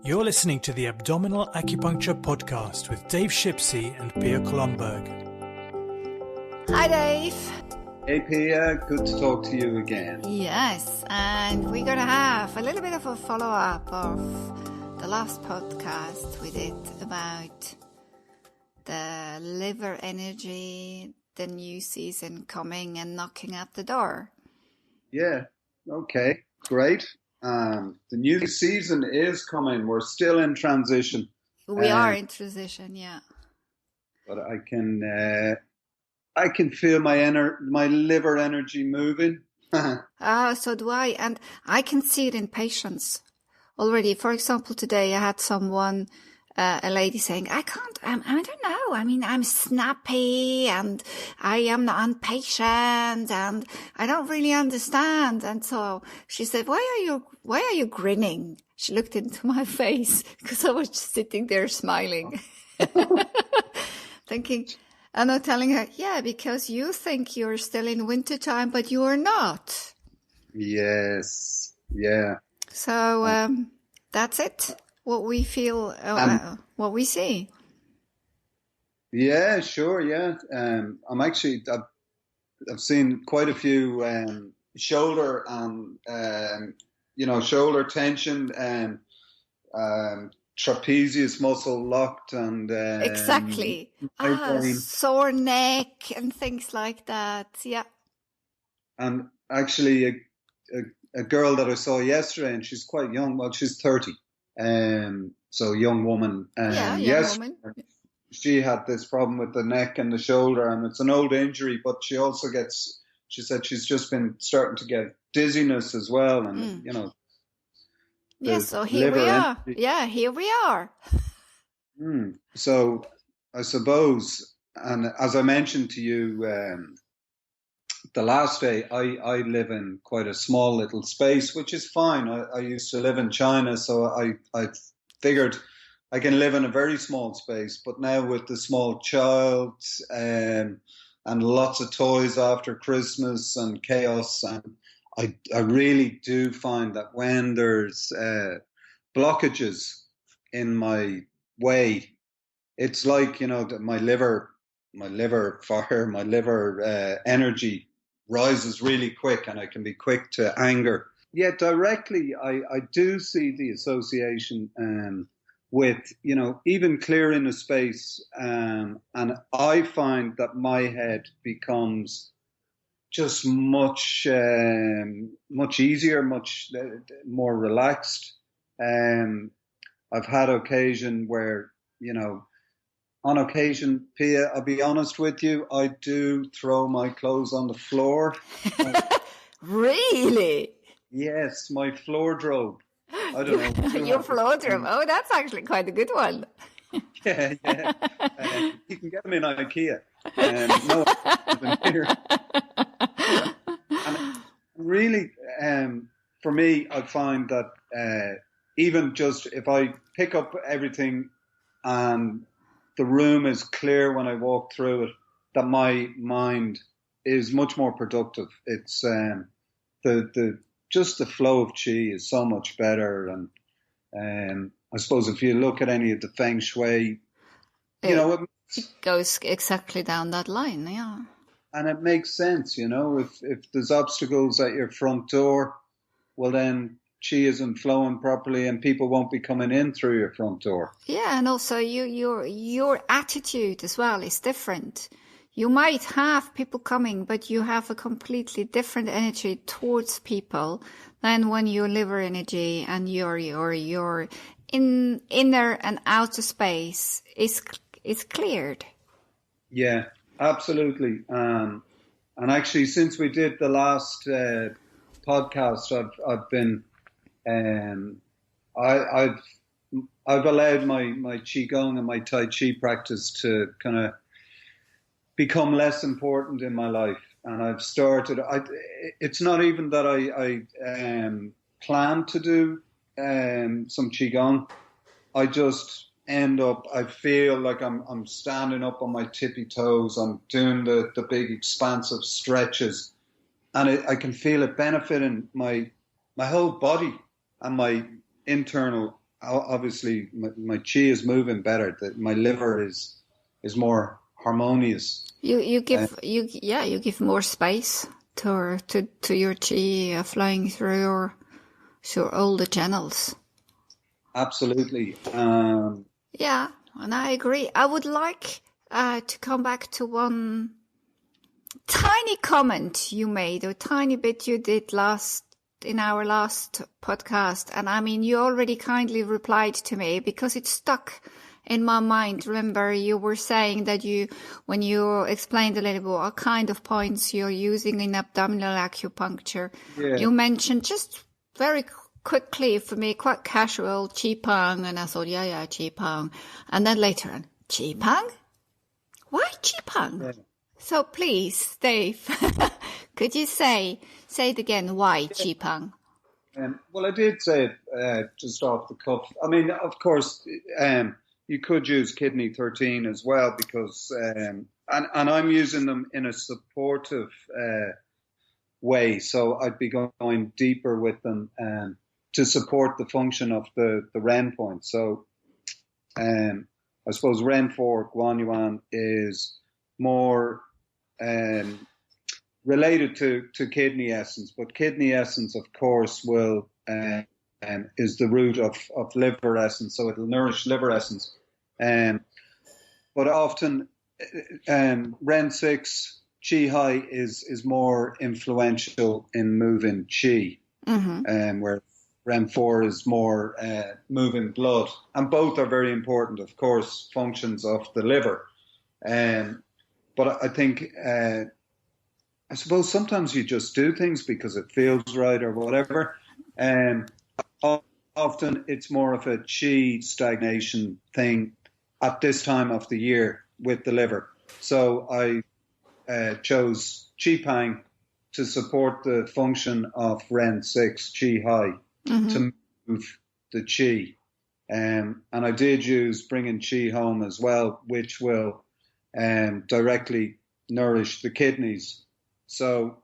You're listening to the Abdominal Acupuncture Podcast with Dave Shipsey and Pia Klomberg. Hi, Dave. Hey, Pia. Good to talk to you again. Yes, and we're going to have a little bit of a follow-up of the last podcast we did about the liver energy, the new season coming and knocking at the door. Yeah, okay, great. The new season is coming. We're still in transition. We are in transition, yeah. But I can feel my liver energy moving. So do I, and I can see it in patients already. For example, today I had someone, a lady saying, I don't know. I mean, I'm snappy and I am impatient and I don't really understand. And so she said, why are you grinning? She looked into my face because I was just sitting there smiling, thinking, and I'm telling her, yeah, because you think you're still in wintertime, but you are not. Yes. Yeah. So, that's it. What we feel, what we see. Yeah, sure. Yeah. I've seen quite a few, shoulder and, shoulder tension and, trapezius muscle locked and, exactly. Sore neck and things like that. Yeah. And actually a girl that I saw yesterday, and she's quite young. Well, she's 30. So young woman. Woman. She had this problem with the neck and the shoulder, and it's an old injury, but she also she said she's just been starting to get dizziness as well. And, Yeah, so here we are. Yeah, here we are. So I suppose, and as I mentioned to you, the last day, I live in quite a small little space, which is fine. I used to live in China, so I figured I can live in a very small space. But now with the small child and lots of toys after Christmas and chaos, and I really do find that when there's blockages in my way, it's like, my liver fire, my liver energy rises really quick, and I can be quick to anger. Yeah, directly, I do see the association with, even clearing a space. And I find that my head becomes just much easier, much more relaxed. I've had occasion where, on occasion, Pia, I'll be honest with you, I do throw my clothes on the floor. Really? Yes, my floor drobe. I don't know. Your floor drobe. Oh, that's actually quite a good one. Yeah. You can get them in IKEA. No, here. And really, for me, I find that even just if I pick up everything and the room is clear when I walk through it, that my mind is much more productive. It's just the flow of qi is so much better. And I suppose if you look at any of the feng shui, it goes exactly down that line, yeah. And it makes sense, if there's obstacles at your front door, well then qi isn't flowing properly and people won't be coming in through your front door. Yeah, and also your attitude as well is different. You might have people coming, but you have a completely different energy towards people than when your liver energy and your inner and outer space is cleared. Yeah, absolutely. And actually, since we did the last podcast, I've been I've allowed my qigong and my tai chi practice to kind of become less important in my life, and I've started. It's not even that I plan to do some qigong. I just end up. I feel like I'm standing up on my tippy toes. I'm doing the big expansive stretches, and I can feel it benefiting my whole body and my internal obviously my chi is moving better. That my liver is more harmonious. You give more space to your chi flowing through all the channels. Absolutely. Yeah, and I agree. I would like to come back to one tiny comment you made, or tiny bit you did in our last podcast. And I mean, you already kindly replied to me because it stuck in my mind. Remember, you were saying that when you explained a little bit what kind of points you're using in abdominal acupuncture, you mentioned just very quickly for me, quite casual, qigong, and I thought, yeah, qigong. And then later on, qigong? Why qigong? Yeah. So please, Dave, could you say it again, why qigong? Well, I did say it just off the cuff. I mean, of course, you could use kidney 13 as well because, and I'm using them in a supportive way. So I'd be going deeper with them to support the function of the Ren point. So I suppose Ren 4 Guan Yuan is more related to kidney essence, but kidney essence, of course, will is the root of liver essence, so it'll nourish liver essence. But often Ren 6 Qi Hai is more influential in moving Qi, where Ren 4 is more moving blood, and both are very important, of course, functions of the liver. But I think, I suppose sometimes you just do things because it feels right or whatever. Often it's more of a qi stagnation thing at this time of the year with the liver. So I chose Qi Pang to support the function of Ren 6 Qi Hai to move the qi. And I did use bringing qi home as well, which will directly nourish the kidneys. So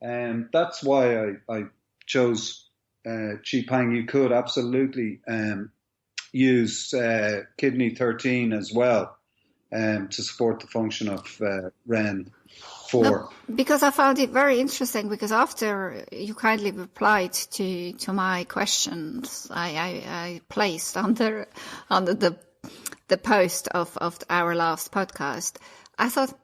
that's why I chose Qi Pang. You could absolutely use kidney 13 as well to support the function of Ren 4. No, because I found it very interesting, because after you kindly replied to my questions I placed under the post of our last podcast, I thought,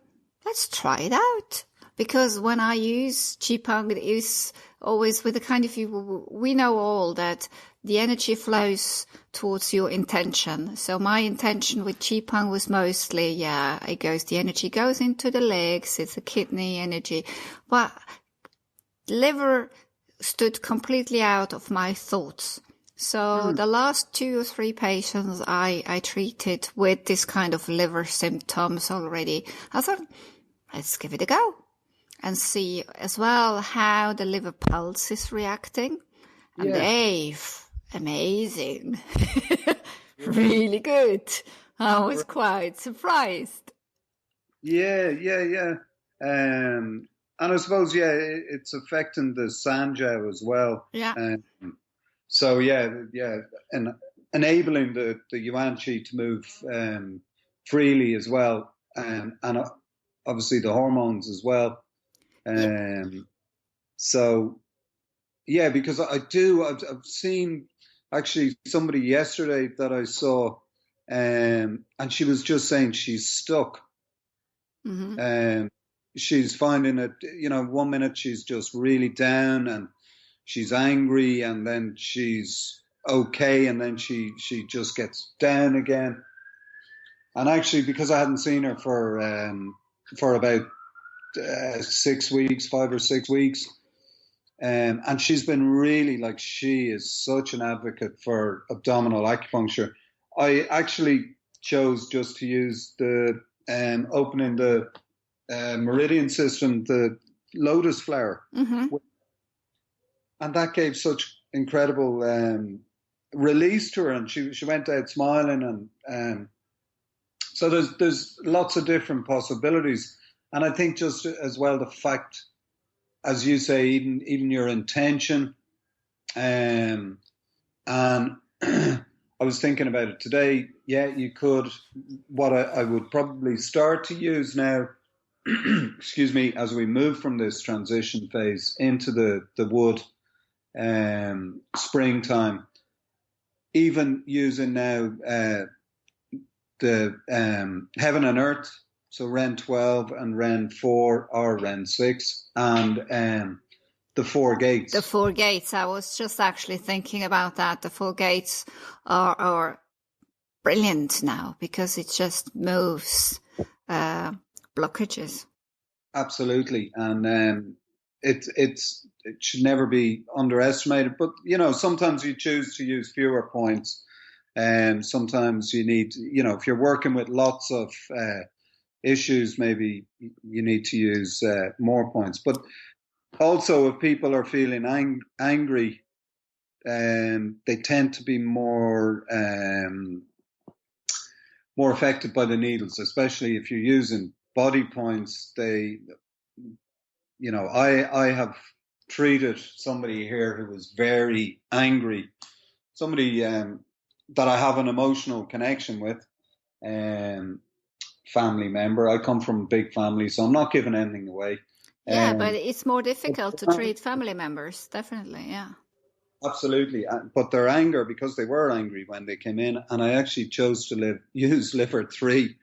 let's try it out. Because when I use qigong, it is always with the kind of, we know all that the energy flows towards your intention. So my intention with qigong was mostly, the energy goes into the legs, it's a kidney energy. But liver stood completely out of my thoughts. So the last 2 or 3 patients I treated with this kind of liver symptoms already, I thought, let's give it a go and see as well how the liver pulse is reacting. And Dave, amazing. Really good. I was quite surprised. Yeah. And I suppose, it's affecting the Sanjiao as well. Yeah. So, and enabling the Yuan Qi to move freely as well. And obviously the hormones as well. So, because I've seen actually somebody yesterday that I saw, and she was just saying she's stuck. She's finding it, 1 minute she's just really down and she's angry, and then she's okay, and then she just gets down again. And actually, because I hadn't seen her for about 6 weeks, 5 or 6 weeks. And she's been really, she is such an advocate for abdominal acupuncture. I actually chose just to use the opening the meridian system, the lotus flower. And that gave such incredible release to her, and she went out smiling, and so there's lots of different possibilities. And I think just as well the fact, as you say, even your intention, and I I was thinking about it today. Yeah, you could. What I would probably start to use now, excuse me, as we move from this transition phase into the wood springtime, even using now the Heaven and Earth, so Ren 12 and Ren 4 or Ren 6, and the four gates. The four gates. I was just actually thinking about that. The four gates are brilliant now because it just moves blockages. Absolutely, and it should never be underestimated. But sometimes you choose to use fewer points, and sometimes you need, if you're working with lots of issues, maybe you need to use more points. But also, if people are feeling angry, they tend to be more affected by the needles, especially if you're using body points. I have treated somebody here who was very angry, somebody that I have an emotional connection with, family member. I come from a big family, so I'm not giving anything away. Yeah, but it's more difficult to treat family members, definitely, yeah. Absolutely. But their anger, because they were angry when they came in, and I actually chose to use liver 3,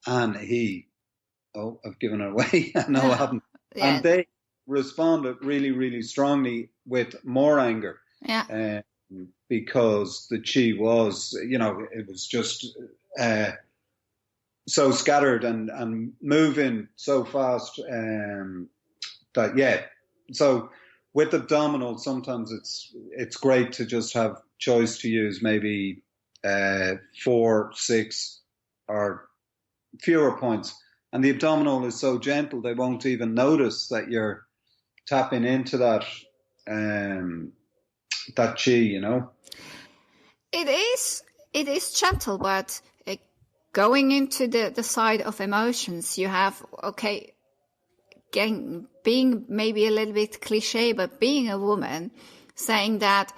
and I've given it away. No, I haven't. Yeah. And they responded really, really strongly with more anger. Yeah. Because the chi was, it was just so scattered and moving so fast that, yeah. So with abdominal, sometimes it's great to just have choice to use maybe 4, 6, or fewer points. And the abdominal is so gentle, they won't even notice that you're tapping into that chi, It is gentle, but going into the side of emotions, you have, being maybe a little bit cliche, but being a woman, saying that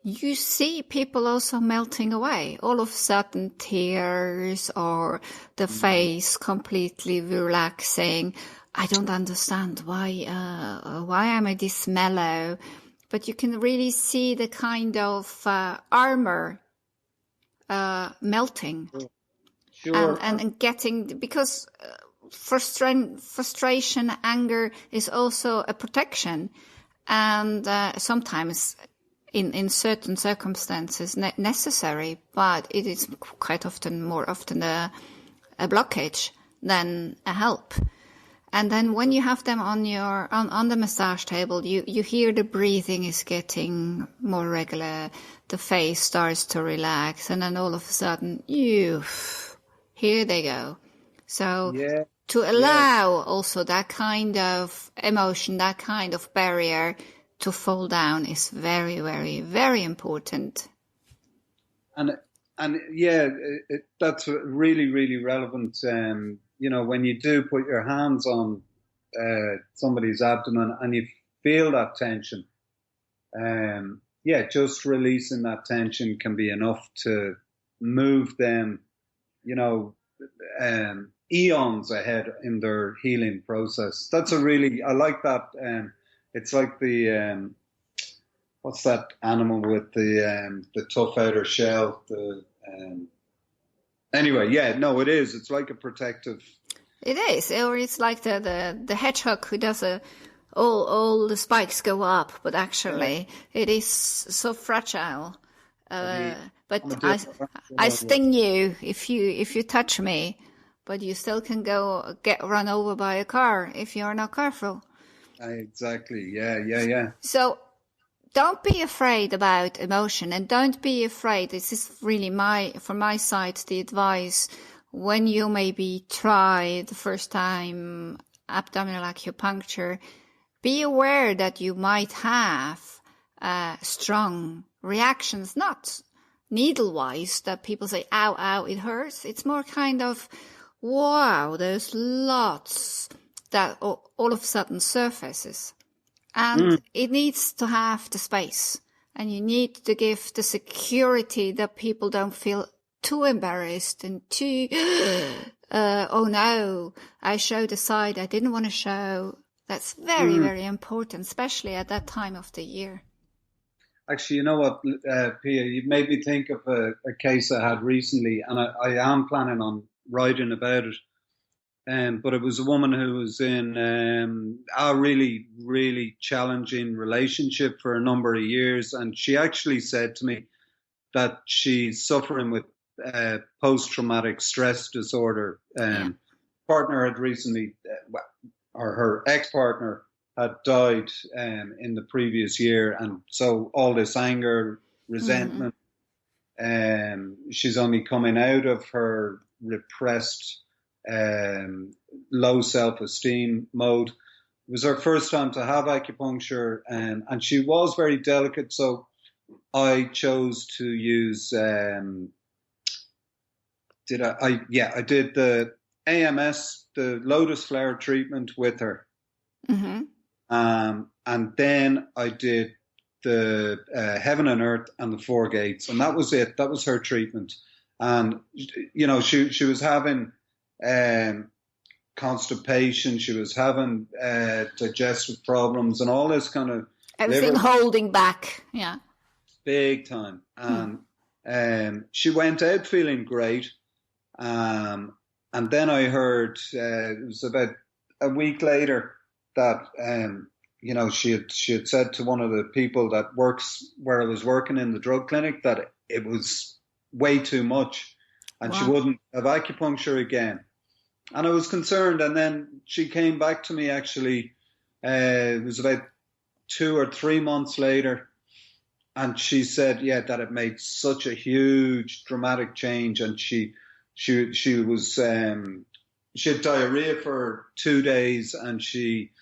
you see people also melting away. All of a sudden, tears or the face completely relaxing. I don't understand why am I this mellow? But you can really see the kind of armor melting. Sure. And getting, because frustration, anger is also a protection, and sometimes in certain circumstances necessary, but it is quite often, more often a blockage than a help. And then when you have them on the massage table, you hear the breathing is getting more regular, the face starts to relax, and then all of a sudden, here they go. So to allow also that kind of emotion, that kind of barrier to fall down is very, very, very important. And that's really, really relevant. When you do put your hands on somebody's abdomen and you feel that tension, just releasing that tension can be enough to move them, eons ahead in their healing process. I like that. It's like the, what's that animal with the tough outer shell? Anyway, it is. It's like a protective. It is, or it's like the hedgehog who does all the spikes go up, but actually it is so fragile. But I sting you if you touch me, but you still can get run over by a car if you're not careful. Exactly. Yeah. So don't be afraid about emotion, and don't be afraid. This is really from my side, the advice when you maybe try the first time abdominal acupuncture. Be aware that you might have strong reactions, not needle-wise, that people say, ow, ow, it hurts. It's more kind of, wow, there's lots that all of a sudden surfaces. And it needs to have the space. And you need to give the security that people don't feel too embarrassed and too, oh no, I showed a side I didn't want to show. That's very, very important, especially at that time of the year. Actually, you know what, Pia, you've made me think of a case I had recently, and I am planning on writing about it. But it was a woman who was in a really, really challenging relationship for a number of years. And she actually said to me that she's suffering with post-traumatic stress disorder. Partner had recently, or her ex-partner had died in the previous year. And so all this anger, resentment, she's only coming out of her repressed low self-esteem mode. It was her first time to have acupuncture, and she was very delicate, so I chose to use I did the AMS, the lotus flower treatment with her, and then I did the heaven and earth and the four gates, and that was it. That was her treatment. And you know, she was having constipation, she was having digestive problems and all this kind of everything holding back, big time. And she went out feeling great, and then I heard it was about a week later that you know, she had said to one of the people that works where I was working in the drug clinic that it was way too much, and she wouldn't have acupuncture again. And I was concerned, and then she came back to me actually, it was about 2 or 3 months later, and she said, that it made such a huge dramatic change, and she was, she had diarrhea for 2 days, and she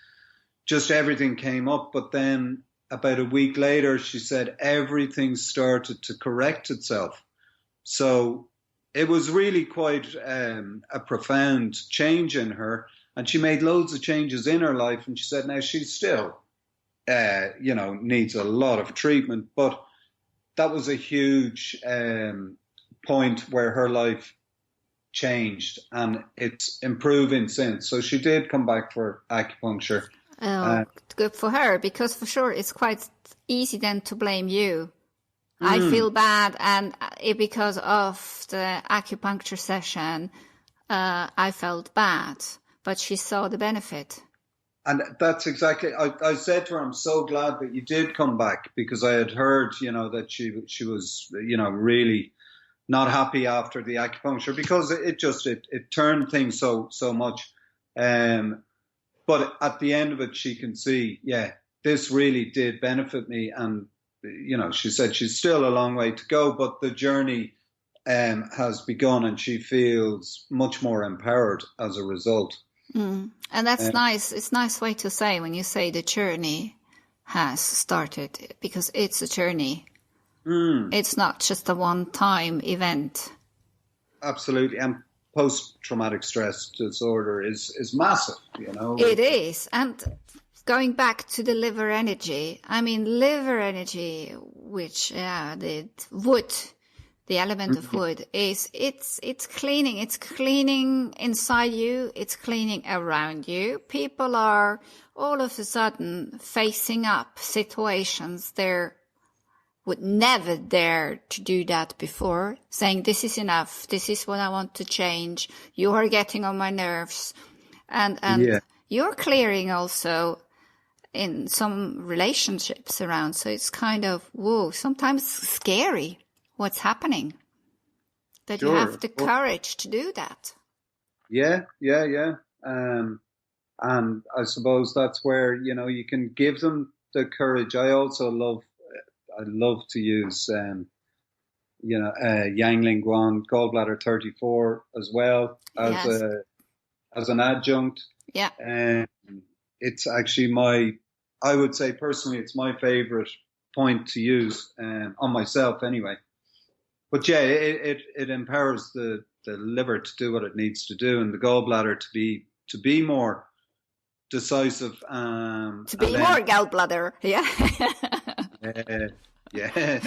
just, everything came up. But then about a week later, she said everything started to correct itself. So it was really quite a profound change in her, and she made loads of changes in her life. And she said now she still, you know, needs a lot of treatment, but that was a huge point where her life changed, and it's improving since. So she did come back for acupuncture. Good for her, because for sure it's quite easy then to blame you. I feel bad, and because of the acupuncture session, I felt bad, but she saw the benefit. And that's exactly, I said to her, I'm so glad that you did come back, because I had heard, you know, that she was, you know, really not happy after the acupuncture, because it turned things so much. But at the end of it, she can see, this really did benefit me. And you know, she said she's still a long way to go, but the journey has begun, and she feels much more empowered as a result. And that's nice. It's a nice way to say when you say the journey has started, because it's a journey. It's not just a one-time event. Absolutely. And post-traumatic stress disorder is massive, you know. It is. And going back to the liver energy, I mean, liver energy, which, the wood, the element of wood, it's cleaning. It's cleaning inside you. It's cleaning around you. People are all of a sudden facing up situations they would never dare to do that before, saying, this is enough. This is what I want to change. You are getting on my nerves. And you're clearing also in some relationships around. So it's kind of, whoa, sometimes scary what's happening. But you have the courage to do that. Yeah. And I suppose that's where, you know, you can give them the courage. I also love to use, you know, Yangling Guan gallbladder 34 as well as an adjunct. Yeah. It's actually I would say personally, it's my favorite point to use on myself anyway. But it empowers the liver to do what it needs to do, and the gallbladder to be more decisive. To be more gallbladder, Yeah.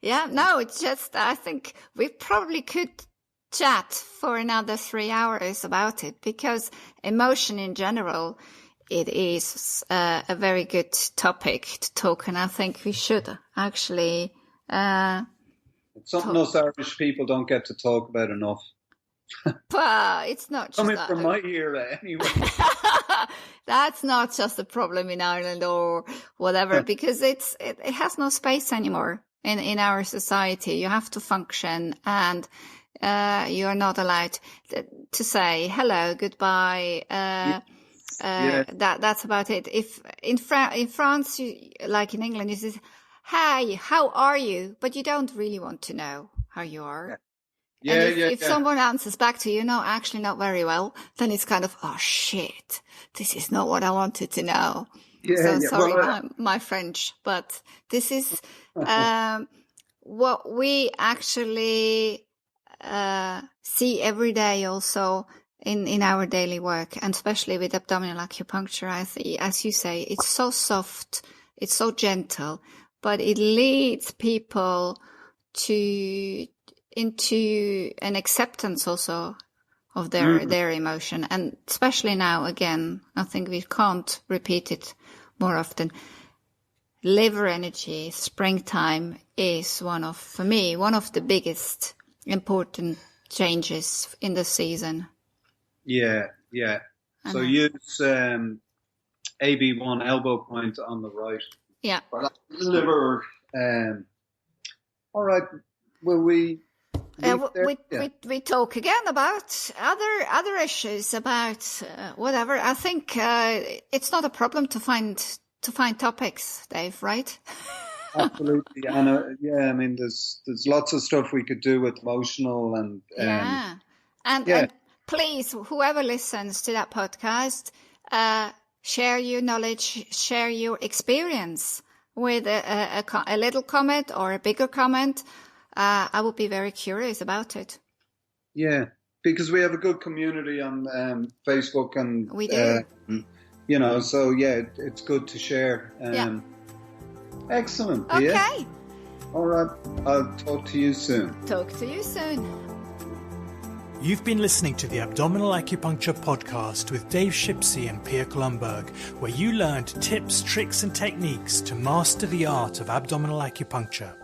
Yeah, no, it's just, I think we probably could chat for another 3 hours about it, because emotion in general, it is a very good topic to talk, and I think we should actually It's something us Irish people don't get to talk about enough. but it's not just Coming that. from my era, anyway. That's not just a problem in Ireland or whatever, because it has no space anymore in our society. You have to function, and you are not allowed to say hello, goodbye. That's about it. If in France, like in England, you say, "Hi, how are you?" But you don't really want to know how you are. Yeah, And if someone answers back to you, no, actually not very well, then it's kind of, oh shit, this is not what I wanted to know. So sorry, my French, but this is what we actually see every day also in our daily work, and especially with abdominal acupuncture. I see, as you say, it's so soft, it's so gentle, but it leads people into an acceptance also of their emotion. And especially now, again, I think we can't repeat it more often. Liver energy, springtime is for me, one of the biggest important changes in the season. Yeah. So use AB1 elbow point on the right. Yeah. For that liver. All right. Will we... We talk again about other issues, about whatever. I think it's not a problem to find topics, Dave, right? Absolutely, and I mean, there's lots of stuff we could do with emotional and and please, whoever listens to that podcast, share your knowledge, share your experience with a little comment or a bigger comment. I would be very curious about it. Yeah, because we have a good community on Facebook, and we do. So it's good to share. Excellent. Okay. Yeah. All right. I'll talk to you soon. You've been listening to the Abdominal Acupuncture Podcast with Dave Shipsey and Pia Klumberg, where you learned tips, tricks and techniques to master the art of abdominal acupuncture.